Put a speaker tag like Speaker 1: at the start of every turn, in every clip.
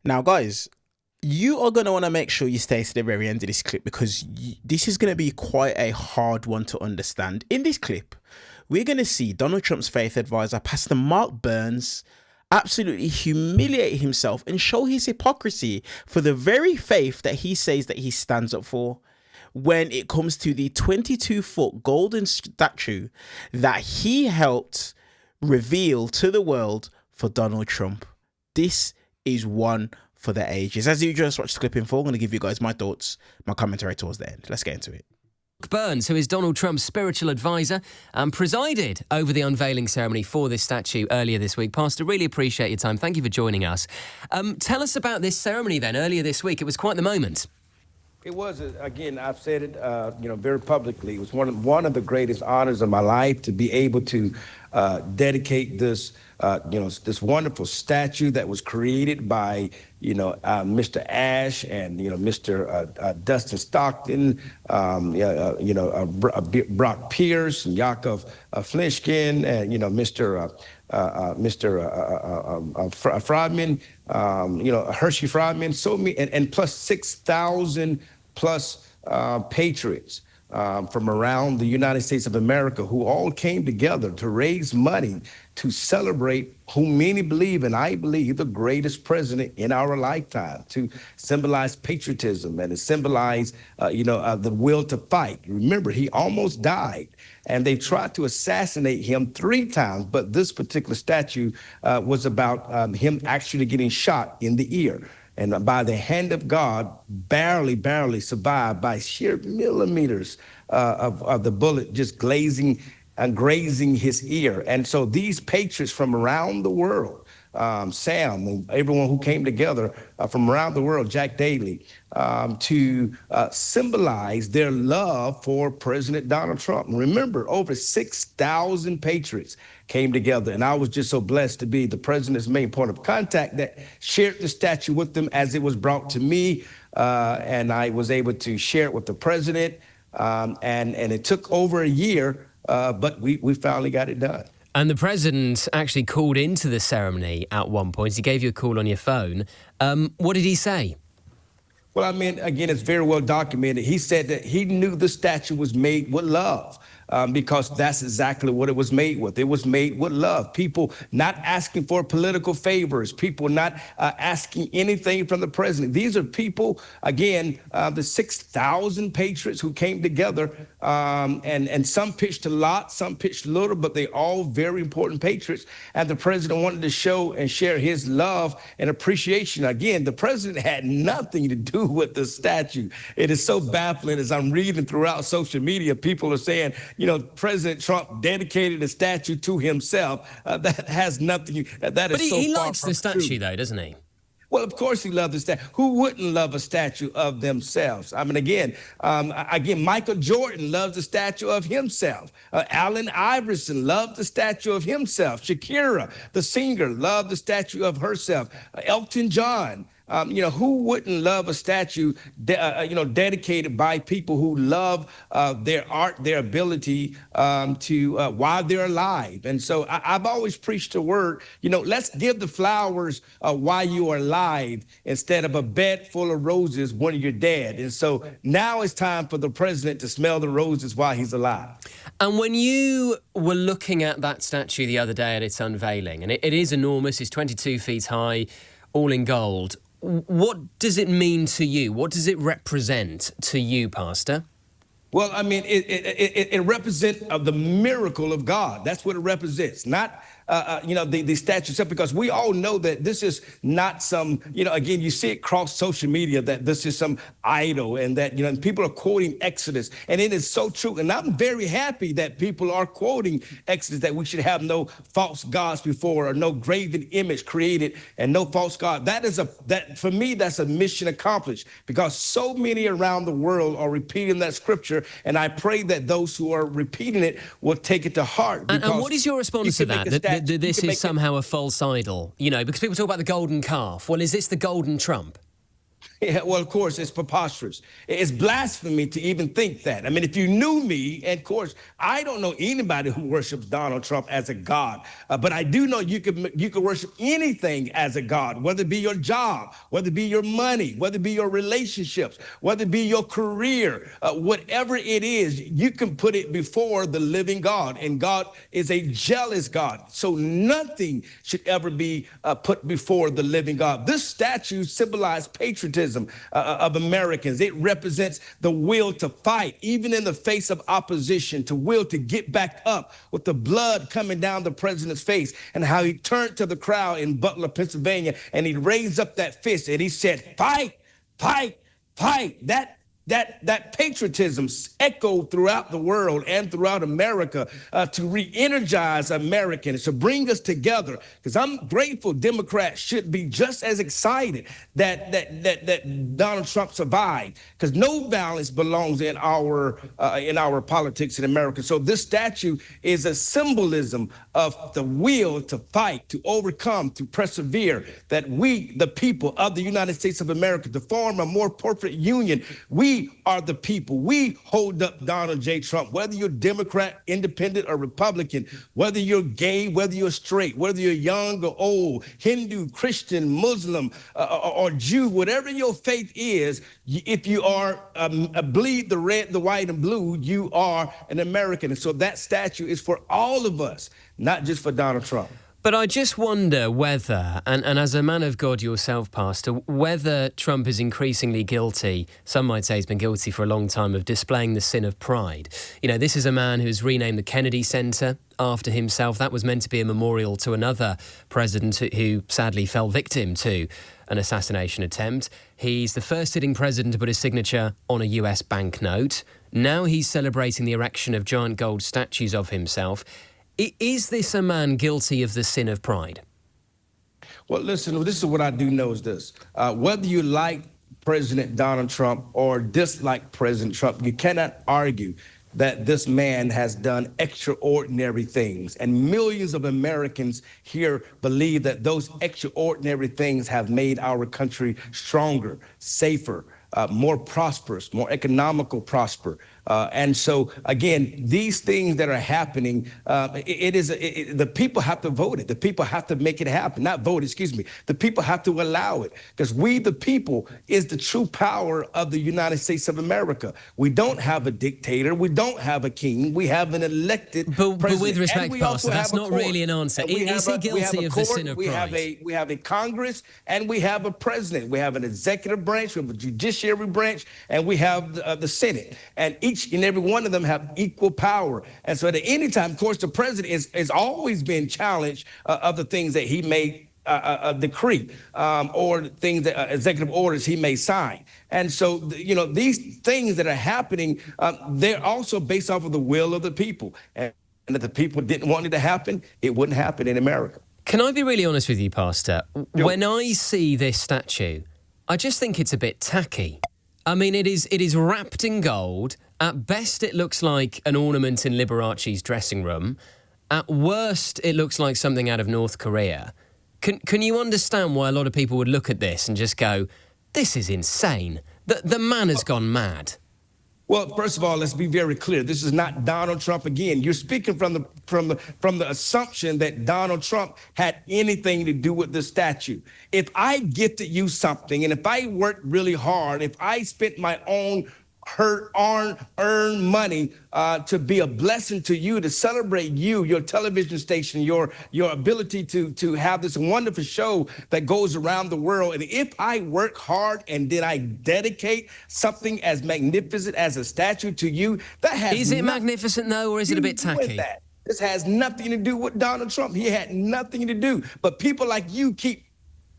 Speaker 1: Now, guys, you are going to want to make sure you stay to the very end of this clip because this is going to be quite a hard one to understand. In this clip, we're going to see Donald Trump's faith advisor, Pastor Mark Burns, absolutely humiliate himself and show his hypocrisy for the very faith that he says that he stands up for when it comes to the 22-foot golden statue that he helped reveal to the world for Donald Trump. This is one for the ages. As you just watched the clip in full, I'm going to give you guys my thoughts, my commentary towards the end. Let's get into it.
Speaker 2: Burns, who is Donald Trump's spiritual advisor, presided over the unveiling ceremony for this statue earlier this week. Pastor, really appreciate your time. Thank you for joining us. Tell us about this ceremony then, earlier this week. It was quite the moment.
Speaker 3: It was, again, I've said it, very publicly. It was one of the greatest honors of my life to be able to dedicate this, this wonderful statue that was created by, Mr. Ash and, Mr. Dustin Stockton, Brock Pierce and Yakov Flinchkin and, Mr. Friedman, Hershey Friedman, so many, and plus 6,000 plus patriots from around the United States of America who all came together to raise money to celebrate who many believe, and I believe, the greatest president in our lifetime, to symbolize patriotism and to symbolize, the will to fight. Remember, he almost died, and they tried to assassinate him 3 times, but this particular statue was about him actually getting shot in the ear. And by the hand of God, barely survived by sheer millimeters of the bullet just grazing his ear. And so these patriots from around the world, Sam and everyone who came together from around the world, Jack Daly, to symbolize their love for President Donald Trump. And remember, over 6,000 patriots came together, and I was just so blessed to be the president's main point of contact that shared the statue with them as it was brought to me, and I was able to share it with the president, and it took over a year, but we finally got it done.
Speaker 2: And the president actually called into the ceremony at one point. He gave you a call on your phone. What did he say?
Speaker 3: Well, I mean, again, it's very well documented. He said that he knew the statue was made with love. Because that's exactly what it was made with. It was made with love. People not asking for political favors. People not asking anything from the president. These are people, again, the 6,000 patriots who came together, and some pitched a lot, some pitched a little, but they all very important patriots. And the president wanted to show and share his love and appreciation. Again, the president had nothing to do with the statue. It is so baffling as I'm reading throughout social media. People are saying, President Trump dedicated a statue to himself. That has nothing. That is so far from true.
Speaker 2: But he likes the statue, though, doesn't he?
Speaker 3: Well, of course he loved the statue. Who wouldn't love a statue of themselves? I mean, again, Michael Jordan loves the statue of himself. Allen Iverson loved the statue of himself. Shakira, the singer, loved the statue of herself. Elton John. Who wouldn't love a statue, dedicated by people who love their art, their ability while they're alive. And so I've always preached the word, let's give the flowers while you are alive instead of a bed full of roses when you're dead. And so now it's time for the president to smell the roses while he's alive.
Speaker 2: And when you were looking at that statue the other day at its unveiling, and it is enormous, it's 22 feet high, all in gold, what does it mean to you? What does it represent to you, Pastor?
Speaker 3: Well, I mean, it represents the miracle of God. That's what it represents, not the statue itself, because we all know that this is not some, again, you see it across social media that this is some idol, and that, people are quoting Exodus, and it is so true. And I'm very happy that people are quoting Exodus, that we should have no false gods before, or no graven image created, and no false god. That for me, that's a mission accomplished, because so many around the world are repeating that scripture, and I pray that those who are repeating it will take it to heart.
Speaker 2: And what is your response to that? This is somehow a false idol, because people talk about the golden calf. Well, is this the golden Trump?
Speaker 3: Yeah, well, of course, it's preposterous. It's blasphemy to even think that. I mean, if you knew me, and of course, I don't know anybody who worships Donald Trump as a god, but I do know you could worship anything as a god, whether it be your job, whether it be your money, whether it be your relationships, whether it be your career, whatever it is, you can put it before the living God, and God is a jealous God. So nothing should ever be put before the living God. This statue symbolized patriotism of Americans. It represents the will to fight, even in the face of opposition, to will to get back up with the blood coming down the president's face, and how he turned to the crowd in Butler, Pennsylvania, and he raised up that fist and he said, fight, fight, fight. That patriotism echoed throughout the world and throughout America to re-energize Americans, to bring us together. Because I'm grateful Democrats should be just as excited that Donald Trump survived, because no violence belongs in our politics in America. So this statue is a symbolism of the will to fight, to overcome, to persevere, that we, the people of the United States of America, to form a more perfect union. We are the people. We hold up Donald J. Trump, whether you're Democrat, independent, or Republican, whether you're gay, whether you're straight, whether you're young or old, Hindu, Christian, Muslim, or Jew, whatever your faith is, if you are bleed the red, the white, and blue, you are an American. And so that statue is for all of us, not just for Donald Trump.
Speaker 2: But I just wonder whether, and as a man of God yourself, Pastor, whether Trump is increasingly guilty, some might say he's been guilty for a long time, of displaying the sin of pride. You know, this is a man who's renamed the Kennedy Center after himself. That was meant to be a memorial to another president who sadly fell victim to an assassination attempt. He's the first sitting president to put his signature on a US banknote. Now he's celebrating the erection of giant gold statues of himself. Is this a man guilty of the sin of pride?
Speaker 3: Well, listen, this is what I do know is this. Whether you like President Donald Trump or dislike President Trump, you cannot argue that this man has done extraordinary things. And millions of Americans here believe that those extraordinary things have made our country stronger, safer, more prosperous, more economical prosper. And so, again, these things that are happening, the people have to vote it. The people have to make it happen. Not vote, excuse me. The people have to allow it, because we, the people, is the true power of the United States of America. We don't have a dictator. We don't have a king. We have an elected president.
Speaker 2: But with respect, Pastor, that's not really an answer. Is he guilty of the sin of pride?
Speaker 3: We have a Congress, and we have a president. We have an executive branch, we have a judiciary branch, and we have the Senate. And each and every one of them have equal power. And so at any time, of course, the president is always been challenged of the things that he may decree or things that executive orders he may sign. And so, you know, these things that are happening, they're also based off of the will of the people. And if the people didn't want it to happen, it wouldn't happen in America.
Speaker 2: Can I be really honest with you, Pastor? Sure. When I see this statue, I just think it's a bit tacky. I mean, it is wrapped in gold. At best, it looks like an ornament in Liberace's dressing room. At worst, it looks like something out of North Korea. Can you understand why a lot of people would look at this and just go, this is insane? The man has gone mad.
Speaker 3: Well, first of all, let's be very clear. This is not Donald Trump again. You're speaking from the assumption that Donald Trump had anything to do with the statue. If I gifted you something, and if I worked really hard, if I spent my own earn money to be a blessing to you, to celebrate you, your television station, your ability to have this wonderful show that goes around the world. And if I work hard and then I dedicate something as magnificent as a statue to you, that has
Speaker 2: Is it magnificent though, or is it a bit tacky?
Speaker 3: This has nothing to do with Donald Trump. He had nothing to do. But people like you keep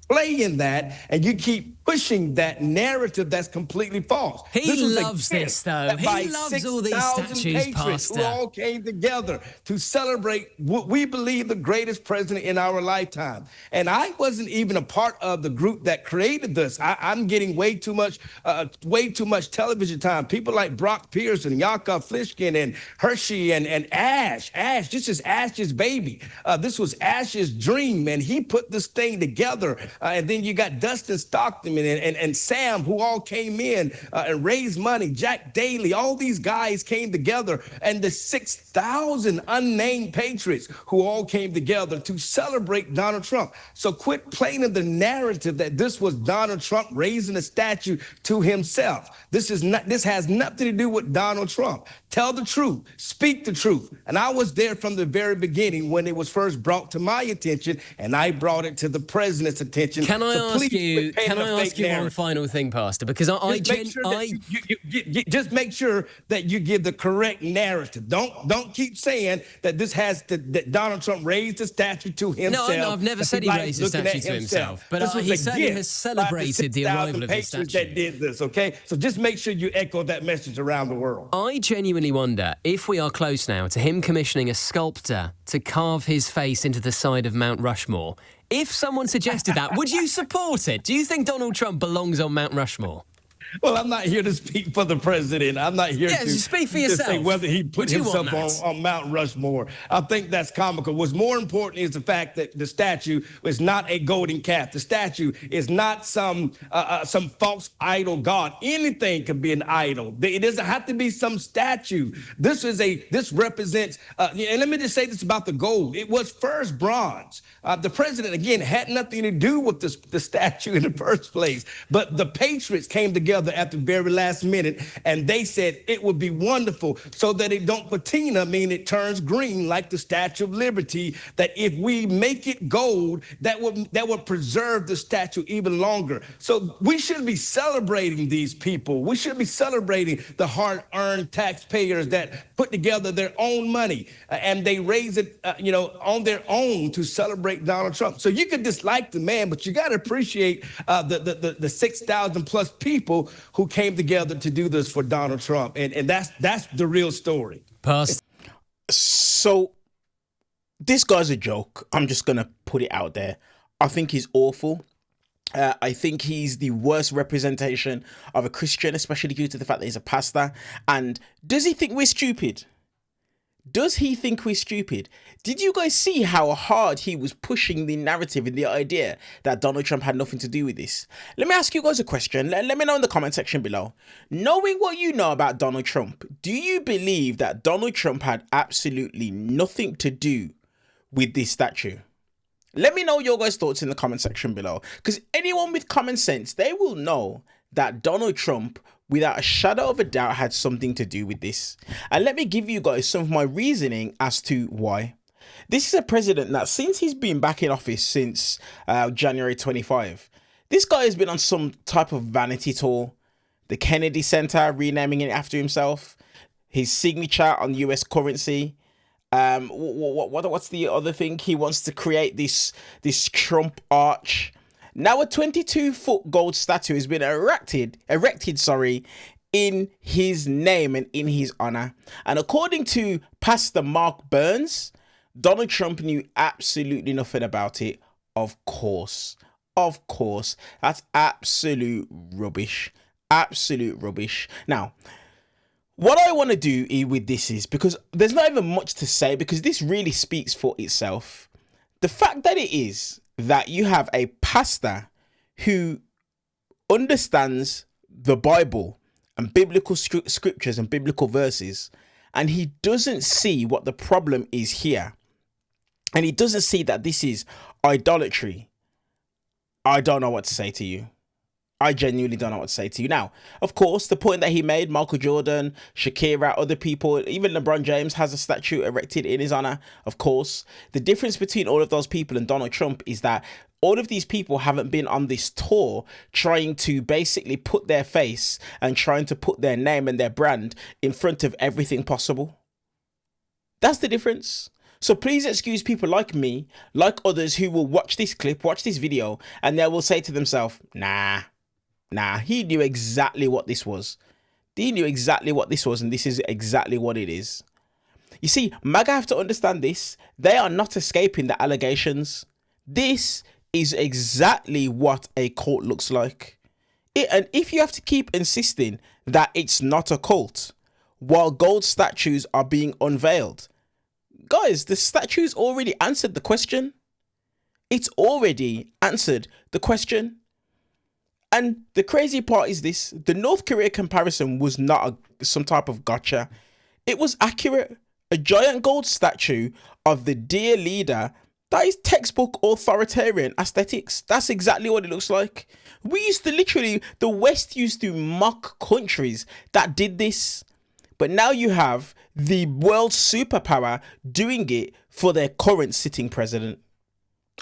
Speaker 3: playing that, and you keep pushing that narrative that's completely false.
Speaker 2: He loves this, though. He loves all these statues, Pastor.
Speaker 3: Who all came together to celebrate what we believe the greatest president in our lifetime. And I wasn't even a part of the group that created this. I'm getting way too much television time. People like Brock Pearson, Yakov Flishkin, and Hershey, and Ash. This is Ash's baby. This was Ash's dream, and he put this thing together. And then you got Dustin Stockton, Benjamin and Sam, who all came in and raised money, Jack Daly, all these guys came together, and the 6,000 unnamed patriots who all came together to celebrate Donald Trump. So quit playing the narrative that this was Donald Trump raising a statue to himself. This has nothing to do with Donald Trump. Tell the truth, speak the truth. And I was there from the very beginning when it was first brought to my attention, and I brought it to the president's attention.
Speaker 2: Can I ask you one final thing, Pastor? Because
Speaker 3: just make sure that you give the correct narrative. Don't keep saying that that Donald Trump raised a statue to himself.
Speaker 2: No, I've never said he raised a statue to himself. But he certainly has celebrated the arrival of the statue.
Speaker 3: That did this, okay? So just make sure you echo that message around the world.
Speaker 2: I genuinely wonder if we are close now to him commissioning a sculptor to carve his face into the side of Mount Rushmore. If someone suggested that, would you support it? Do you think Donald Trump belongs on Mount Rushmore?
Speaker 3: Well, I'm not here to speak for the president. I'm not here to
Speaker 2: speak for yourself.
Speaker 3: Say whether he put himself on Mount Rushmore. I think that's comical. What's more important is the fact that the statue is not a golden calf. The statue is not some false idol god. Anything could be an idol. It doesn't have to be some statue. This represents. And let me just say this about the gold. It was first bronze. The president, again, had nothing to do with the statue in the first place. But the patriots came together at the very last minute, and they said it would be wonderful so that it don't patina, mean it turns green like the Statue of Liberty, that if we make it gold, that would preserve the statue even longer. So we should be celebrating these people. We should be celebrating the hard-earned taxpayers that put together their own money, and they raise it on their own to celebrate Donald Trump. So you could dislike the man, but you got to appreciate the 6,000 plus people who came together to do this for Donald Trump. And that's the real story.
Speaker 1: So this guy's a joke. I'm just going to put it out there. I think he's awful. I think he's the worst representation of a Christian, especially due to the fact that he's a pastor. And does he think we're stupid? Does he think we're stupid? Did you guys see how hard he was pushing the narrative and the idea that Donald Trump had nothing to do with this? Let me ask you guys a question. Let me know in the comment section below. Knowing what you know about Donald Trump, do you believe that Donald Trump had absolutely nothing to do with this statue? Let me know your guys' thoughts in the comment section below. Because anyone with common sense, they will know that Donald Trump, without a shadow of a doubt, had something to do with this. And let me give you guys some of my reasoning as to why. This is a president that, since he's been back in office since January 25, this guy has been on some type of vanity tour. The Kennedy Center, renaming it after himself. His signature on US currency. What's the other thing? He wants to create this Trump arch. Now a 22-foot gold statue has been erected, in his name and in his honor. And according to Pastor Mark Burns, Donald Trump knew absolutely nothing about it. Of course. That's absolute rubbish. Absolute rubbish. Now, what I want to do with this is, because there's not even much to say, because this really speaks for itself. The fact that it is that you have a pastor who understands the Bible and biblical scriptures and biblical verses, and he doesn't see what the problem is here, and he doesn't see that this is idolatry. I don't know what to say to you. I genuinely don't know what to say to you. Now, of course, the point that he made, Michael Jordan, Shakira, other people, even LeBron James has a statue erected in his honor, of course. The difference between all of those people and Donald Trump is that all of these people haven't been on this tour trying to basically put their face and trying to put their name and their brand in front of everything possible. That's the difference. So please excuse people like me, like others who will watch this clip, watch this video, and they will say to themselves, nah, he knew exactly what this was. He knew exactly what this was, and this is exactly what it is. You see, MAGA have to understand this. They are not escaping the allegations. This is exactly what a cult looks like. And if you have to keep insisting that it's not a cult, while gold statues are being unveiled, guys, the statue's already answered the question. It's already answered the question. And the crazy part is this: the North Korea comparison was not some type of gotcha. It was accurate. A giant gold statue of the dear leader. That is textbook authoritarian aesthetics. That's exactly what it looks like. We used to literally, the West used to mock countries that did this. But now you have the world superpower doing it for their current sitting president.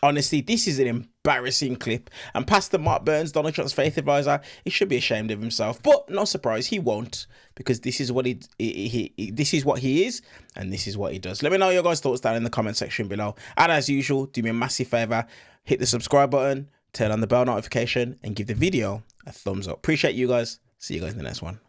Speaker 1: Honestly, this is an embarrassing clip. And Pastor Mark Burns, Donald Trump's faith advisor, he should be ashamed of himself. But no surprise, he won't, because this is what this is what he is, and this is what he does. Let me know your guys' thoughts down in the comment section below. And as usual, do me a massive favor, hit the subscribe button, turn on the bell notification, and give the video a thumbs up. Appreciate you guys. See you guys in the next one.